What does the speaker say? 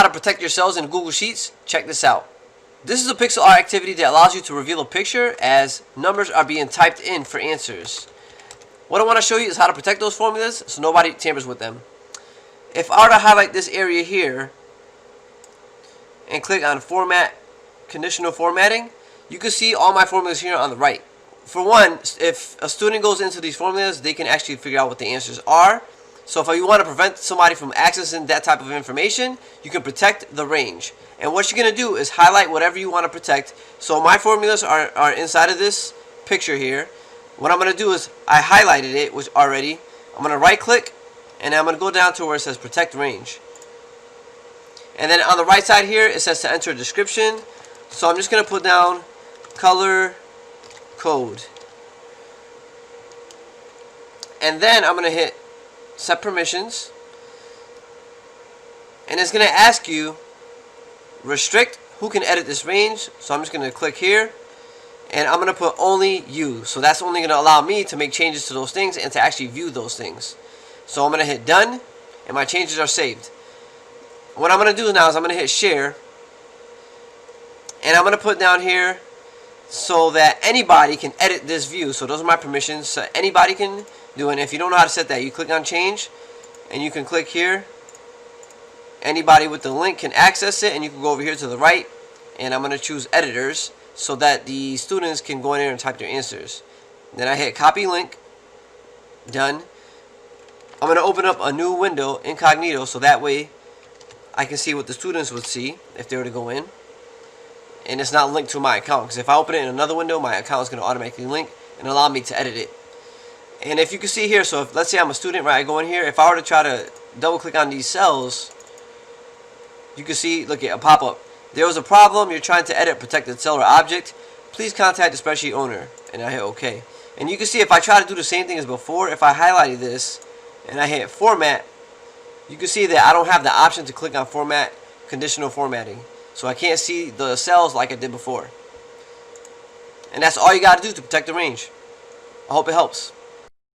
how to protect your cells in Google Sheets? Check this out. This is a pixel art activity that allows you to reveal a picture as numbers are being typed in for answers. What I want to show you is how to protect those formulas so nobody tampers with them. If I were to highlight this area here and click on Format, Conditional Formatting, you can see all my formulas here on the right. For one, if a student goes into these formulas, they can actually figure out what the answers are. So if you want to prevent somebody from accessing that type of information, you can protect the range. And what you're going to do is highlight whatever you want to protect. So my formulas are inside of this picture here. What I'm going to do is I highlighted it which already. I'm going to right click and I'm going to go down to where it says protect range. And then on the right side here it says to enter a description. So I'm just going to put down color code. And then I'm going to hit set permissions. And it's going to ask you restrict who can edit this range. So I'm just going to click here. And I'm going to put only you. So that's only going to allow me to make changes to those things and to actually view those things. So I'm going to hit done. And my changes are saved. What I'm going to do now is I'm going to hit share. And I'm going to put down here so that anybody can edit this view. So those are my permissions. So anybody can do it. And if you don't know how to set that, you click on change. And you can click here. Anybody with the link can access it. And you can go over here to the right. And I'm going to choose editors so that the students can go in there and type their answers. Then I hit copy link. Done. I'm going to open up a new window, incognito, so that way I can see what the students would see if they were to go in. And it's not linked to my account, because if I open it in another window, my account is going to automatically link and allow me to edit it. And if you can see here, so if let's say I'm a student, right, I go in here, if I were to try to double click on these cells, you can see, look at a pop-up. There was a problem, you're trying to edit protected cell or object, please contact the spreadsheet owner. And I hit OK. And you can see if I try to do the same thing as before, if I highlighted this and I hit format, you can see that I don't have the option to click on format, conditional formatting. So I can't see the cells like I did before. And that's all you got to do to protect the range. I hope it helps.